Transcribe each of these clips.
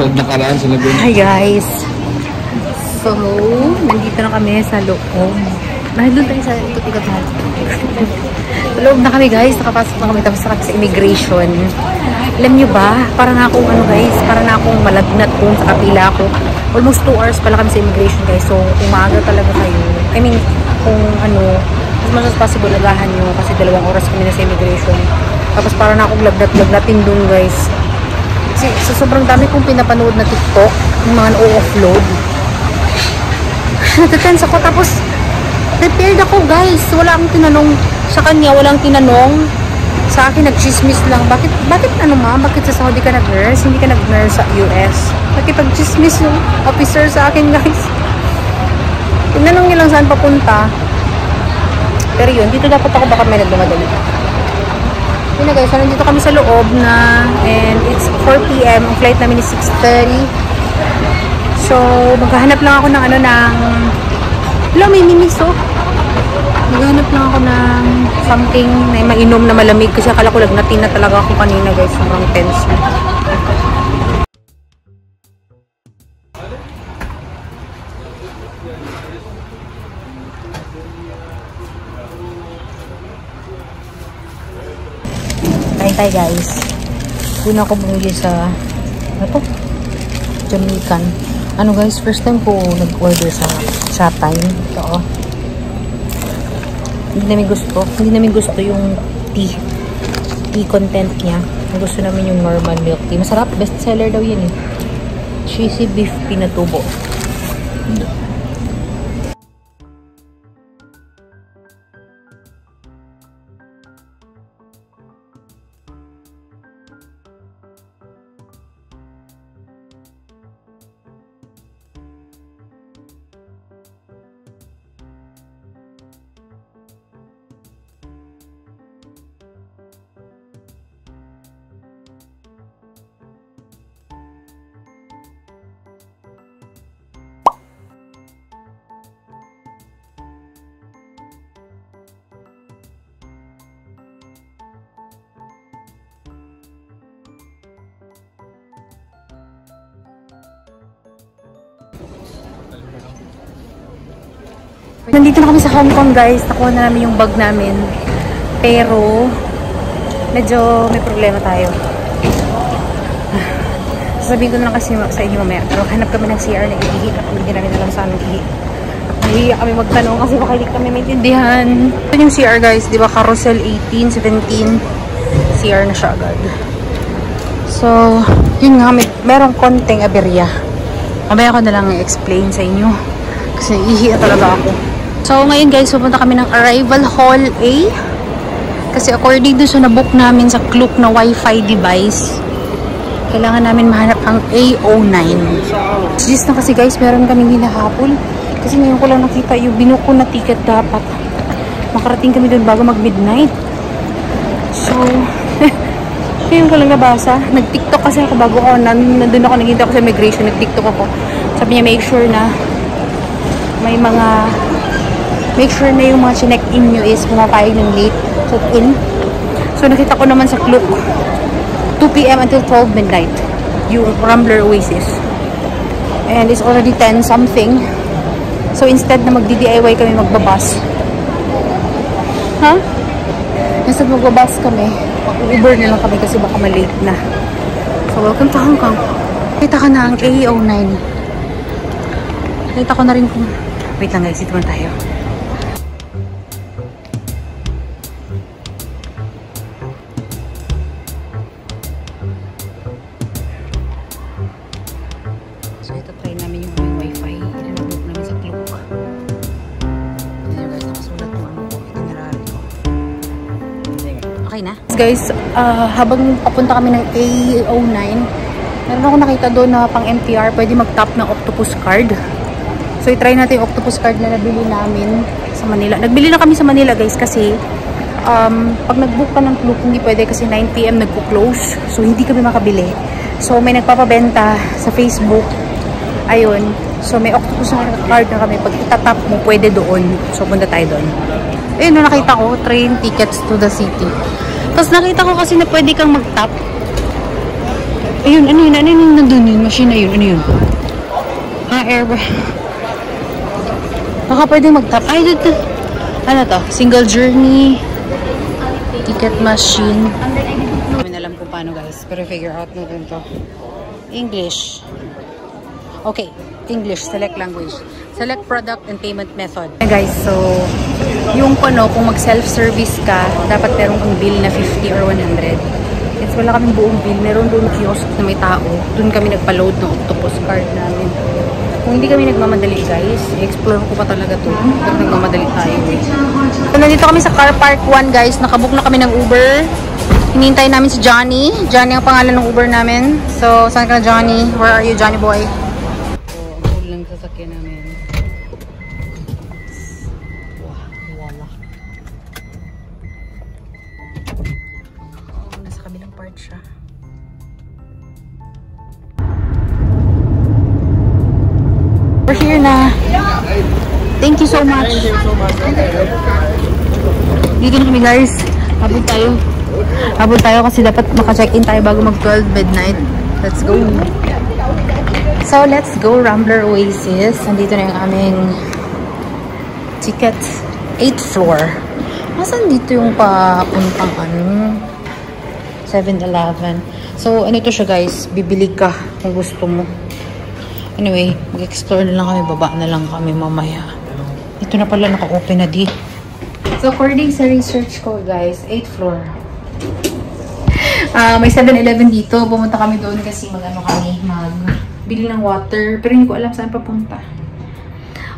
nakaraan sa Laguna. Hi guys! So, nandito na kami sa loob. Nandun tayo sa ikot-ikot na. Sa loob na kami guys, nakapasok na kami tapos sa immigration. Alam nyo ba, para na akong ano guys, para na akong malagnat kung sa kapila ako. Almost 2 hours pala kami sa immigration guys. So, umaga talaga kayo. I mean, kung ano, as much as possible, agahan nyo kasi 2 oras kami na sa immigration. Tapos para na akong lagnat-lagnatin dun guys. Kasi sa sobrang dami kong pinapanood na TikTok, yung mga na-offload. Natatense ako tapos prepared ako guys. Wala akong tinanong sa kanya, walang tinanong sa akin, nag-chismis lang. Bakit ano ma? Bakit sa Saudi ka nag-nurse? Hindi ka nag-nurse sa US? Nakipag-chismis yung officer sa akin guys. Tinanong niya lang saan papunta. Pero yun, dito dapat ako, baka may nagmamadali. Yun na guys, so nandito kami sa loob na and it's 4 PM. Ang flight namin is 6:30. So, maghahanap lang ako ng ano ng hello, may mimiso. Maghahanap lang ako ng something na mainom na malamig kasi akala ko lagnatin na talaga ako kanina guys. Sobrang tense na. Kain tayo guys. Una ako bumili sa ano to? Jamaican. Ano guys, first time ko nag-order sa Shoptime. Ito oh. Hindi namin gusto yung tea content niya. Gusto namin yung normal milk tea. Masarap, best seller daw yan eh. Cheesy beef pinatubo. Nandito na kami sa Hong Kong guys. Nakuha na namin yung bag namin. Pero medyo may problema tayo. Sasabihin ko na lang kasi sa inyo mamaya. Pero hanap kami ng CR na iihi. At hindi namin alam saan iihi. Nahihiya kami magtanong kasi baka hindi kami maintindihan. Ito yung CR guys. Diba carousel 18, 17. CR na siya agad. So, yun nga. Merong konting aberya. Mamaya ko na lang i-explain sa inyo. Kasi iihi talaga ako. So, ngayon guys, pupunta kami ng Arrival Hall A. Kasi according to sa nabook namin sa Klook na Wi-Fi device, kailangan namin mahanap ang A09. Just na kasi guys, meron kaming hinahabol. Kasi ngayon ko lang nakita yung binuko na ticket dapat. Makarating kami doon bago mag-midnight. So, ngayon ko lang nabasa. Nag-TikTok kasi ako bago ako. Nandun ako, naghintay ako sa immigration. Nag-TikTok ako. Sabi niya, make sure na yung mga chinek-in nyo is pumapayag ng late check-in. So, nakita ko naman sa Klook 2 PM until 12 midnight yung Rambler Oasis. And it's already 10 something. So, instead na magdi-DIY kami, magbabas. Instead magbabas kami, mag-Uber na lang kami kasi baka malate na. So, welcome to Hong Kong. Kita ka na ang A09. Nakita ko na rin kung wait lang guys, ito man tayo. So ito, try namin yung aming wifi. Rinabok namin sa Klook. Ayan guys, nakasulat mo ano ko, itinerary ko. Okay na? Guys, habang papunta kami ng A09, meron ako nakita doon na pang MTR, pwede mag-tap ng Octopus card. So, i-try natin yung Octopus card na nabili namin sa Manila. Nagbili na kami sa Manila, guys, kasi pag nag-book ka ng Klook, hindi pwede kasi 9 PM nagpo-close. So, hindi kami makabili. So, may nagpapabenta sa Facebook. Ayun. So, may Octopus card na kami. Pag itatap mo, pwede doon. So, punta tayo doon. Ayun, nakita ko, train tickets to the city. Tapos, nakita ko kasi na pwede kang mag-tap. Ayun, ano yun? Ano yun nandun yung machine na yun? Ano yun? Air. Baka pwede mag-tap. Ay, dito. Ano to? Single journey. Ticket machine. Hindi alam kung paano guys. Pero figure out natin to. English. Okay. English. Select language. Select product and payment method. Okay guys, so yung kung mag-self-service ka, dapat meron kang bill na 50 or 100. It's wala kaming buong bill. Meron doon kiosk na may tao. Doon kami nagpa-load ng octopus card namin. Kung hindi kami nagmamadali guys, explore ko pa talaga to. Pero nagmamadali tayo. So, nandito kami sa car park 1 guys. Nakabook na kami ng Uber. Hinihintay namin si Johnny. Johnny ang pangalan ng Uber namin. So, saan ka na Johnny? Where are you Johnny boy? So, ang cool lang sasakyan namin. Wow, wala. Oh, nasa kabilang part siya. We're here na. Thank you so much. Dito na kami guys. Habol tayo. Habol tayo kasi dapat maka-check-in tayo bago mag-12 midnight. Let's go. So, let's go Rambler Oasis. Nandito na yung aming ticket. 8th floor. Nasaan dito yung papuntang 7-Eleven. So, ano ito siya guys. Bibili ka kung gusto mo. Anyway, mag-explore na lang kami. Baba na lang kami mamaya. Ito na pala naka-open na di. So, according sa research ko, guys, 8th floor. May 7-Eleven dito. Pumunta kami doon kasi magbili ng water. Pero hindi ko alam saan papunta.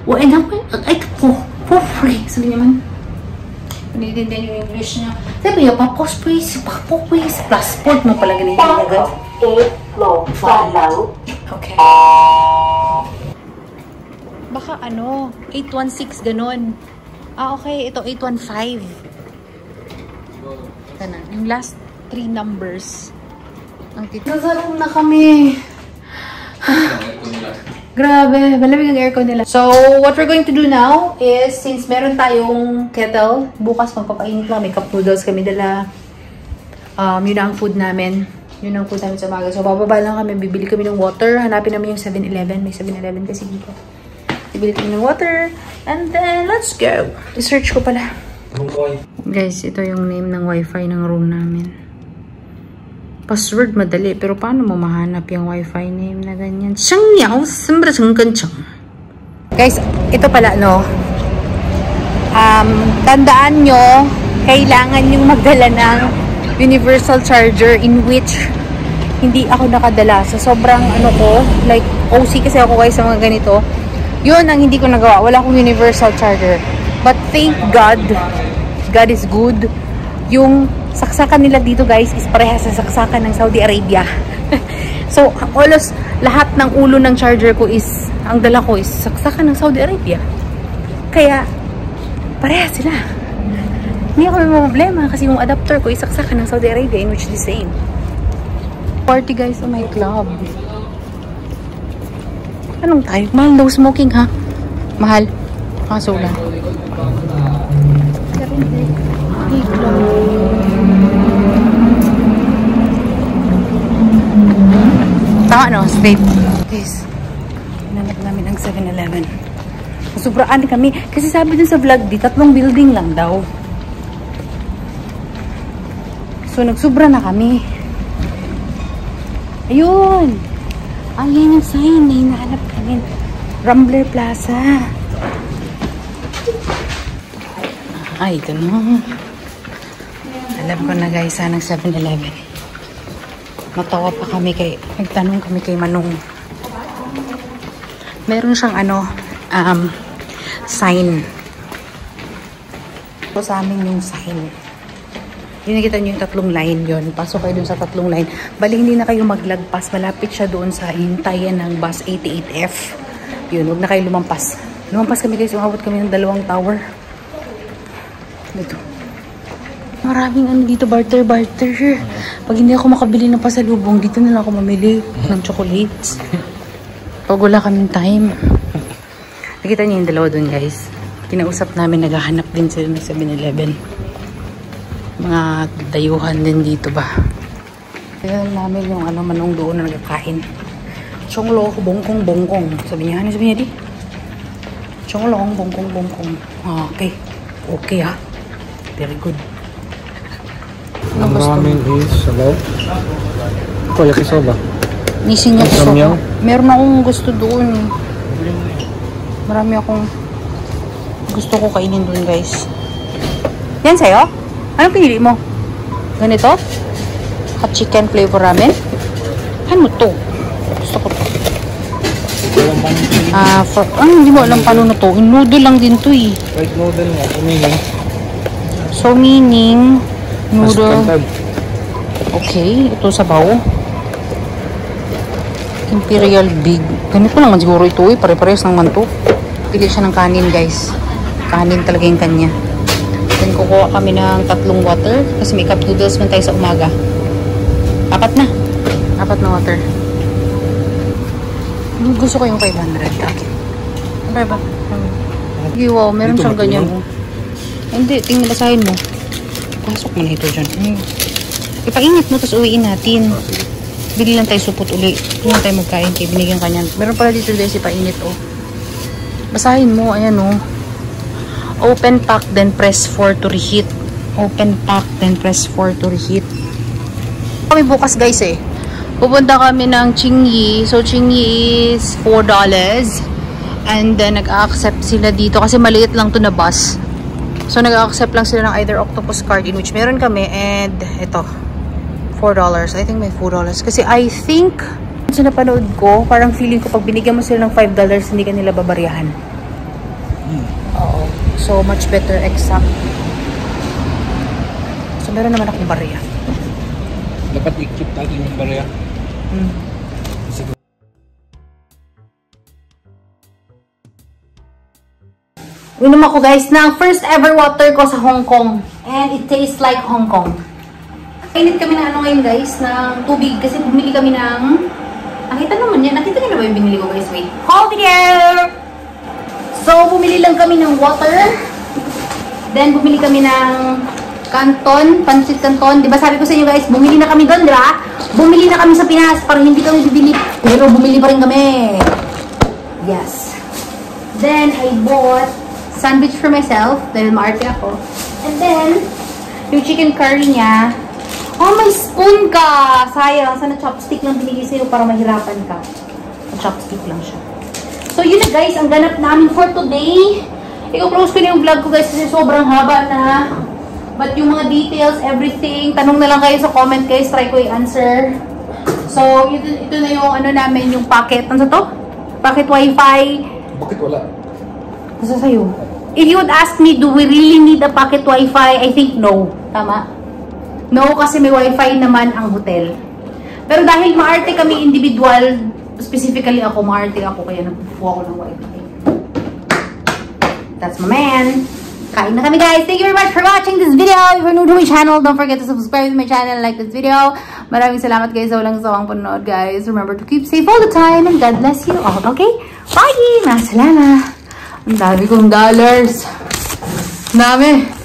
Ay, ito po. Free. Sabi naman. Panitindihan yung English niya. Sabi niya, papos please. Passport mo pala ganyan yung agad. 8th floor. Follow. Okay. Baka 816 ganon. Okay. Ito 815. Sana. Yung last 3 numbers. Nasa room na kami. Grabe. Malamig ang aircon nila. So, what we're going to do now is, since meron tayong kettle, bukas magpapainit lang. May cup noodles kami dala. Yun ang food namin. Yun ang food namin sa umaga. So, bababa lang kami. Bibili kami ng water. Hanapin namin yung 7-Eleven. May 7-Eleven kasi dito. Bibili kami ng water. And then, let's go. Research ko pala. Guys, ito yung name ng wifi ng room namin. Password madali. Pero paano mo mahanap yung wifi name na ganyan? Guys, ito pala, tandaan nyo, kailangan yung magdala ng universal charger in which hindi ako nakadala. So, sobrang like, OC kasi ako guys sa mga ganito. Yun ang hindi ko nagawa. Wala akong universal charger. But thank God, God is good. Yung saksakan nila dito guys is parehas sa saksakan ng Saudi Arabia. So, lahat ng ulo ng charger ko is, ang dala ko is saksakan ng Saudi Arabia. Kaya, parehas sila. Hindi ako may problema kasi yung adapter ko isaksakan ng Saudi Arabia in which the same. Party guys sa my club. Anong tayo? Mahal daw smoking ha? Mahal. Kaso lang. Tama straight. Guys, hinanap namin ang 7-Eleven. Sobraan kami. Kasi sabi dun sa vlog, 3 building lang daw. So, nagsubra na kami. Ayun! Ayan yung sign na hinahanap namin. Rambler Plaza. Ay, ito na. Alam ko na guys, ng 7-Eleven. Natawa pa kami nagtanong kami kay Manong. Meron siyang sign. So, sa amin yung sign. Yung nakita nyo yung 3 line yun. Pasok kayo dun sa 3 line. Bali, hindi na kayo maglagpas. Malapit siya doon sa hintayan ng bus 88F. Yun, huwag na kayo lumampas. Lumampas kami guys. Umabot kami ng 2 tower. Dito. Maraming dito, barter. Pag hindi ako makabili ng pasalubong, dito na lang ako mamili ng chocolates. Pag wala kaming time. Nakita niyo yung 2 dun guys. Kinausap namin, naghahanap din sila ng 7-Eleven. Mga dayuhan din dito ba. Ayan namin yung ano, manong doon na nagkakain. Chonglo, bongkong, bongkong. Sabi niya, ano sabi niya di? Chonglong, bongkong, bongkong. Okay. Okay ha. Very good. Ang ramen is sabaw. Ito, yakisoba. Missing nga gusto ko. Samyang. Meron akong gusto doon. Marami akong gusto ko kainin doon, guys. Yan sa'yo? Anong pinili mo? Ganito? Hot chicken flavor ramen? Ano to? Gusto ko to. Hindi mo alam paano na to. Noodle lang din to eh. White noodle nga, meaning. So, meaning, noodle. Okay, ito sabaw. Imperial Big. Ganito naman siguro ito eh. Pare-pares naman to. Pili siya ng kanin, guys. Kanin talaga yung kanya. Then, kukuha kami ng 3 water. Kasi may cup noodles man tayo sa umaga. 4 na. 4 na water. Gusto ko yung 500. Okay. Ano ba? Wow, meron siyang ganyan. Hindi, tingnan basahin mo. Pasok mo na ito dyan. Ipainit mo, tapos uwiin natin. Bili lang tayo supot uli. Hindi lang tayo magkain kaya binigyan ka niyan. Meron pala dito guys, ipainit oh. Basahin mo, ayan oh. Open pack, then press 4 to reheat. Open pack, then press 4 to reheat. Kami bukas guys eh. Pupunta kami ng Qingyi. So, Qingyi is $4. And then, nag-accept sila dito. Kasi maliit lang to na bus. So, nag-accept lang sila ng either octopus card in which meron kami. And, ito. $4. I think may $4. Kasi I think, sa napanood ko, parang feeling ko pag binigyan mo sila ng $5, hindi ka nila babariyahan. Oo. So, much better exact. So, meron naman akong barya. Dapat i-keep natin yung barya. Inom ako guys ng first ever water ko sa Hong Kong. And it tastes like Hong Kong. Kainit kami ng ano ngayon guys, ng tubig. Kasi bumili kami ng... Nakita naman yan. Nakita niyo na ba yung binili ko guys? Wait. Hold it here! So, bumili lang kami ng water. Then, bumili kami ng canton, pancit canton. Diba sabi ko sa inyo guys, bumili na kami doon, diba? Bumili na kami sa Pinas para hindi kami bibili. Pero bumili pa rin kami. Yes. Then, I bought sandwich for myself dahil maarte ako. And then, yung chicken curry niya. Oh, may spoon ka! Sayang, sana chopstick lang binigay sa'yo para mahirapan ka. Chopstick lang siya. So, yun na guys, ang ganap namin for today. I-close ko na yung vlog ko guys kasi sobrang haba na. But yung mga details, everything, tanong na lang kayo sa comment guys, try ko i-answer. So, ito na yung ano namin, yung packet. Ano to? Packet wifi. Bakit wala? Nasa sa'yo? If you would ask me, do we really need a pocket wifi? I think no. Tama? No, kasi may wifi naman ang hotel. Pero dahil maarte kami individual, specifically ako, maarte ako, kaya nagpupo ako ng wifi. That's my man. Kain na kami guys. Thank you very much for watching this video. If you're new to my channel, don't forget to subscribe to my channel and like this video. Maraming salamat guys sa walang sawang panonood guys. Remember to keep safe all the time and God bless you all. Okay? Bye! Masalama! Ang dami kong dollars. Dami.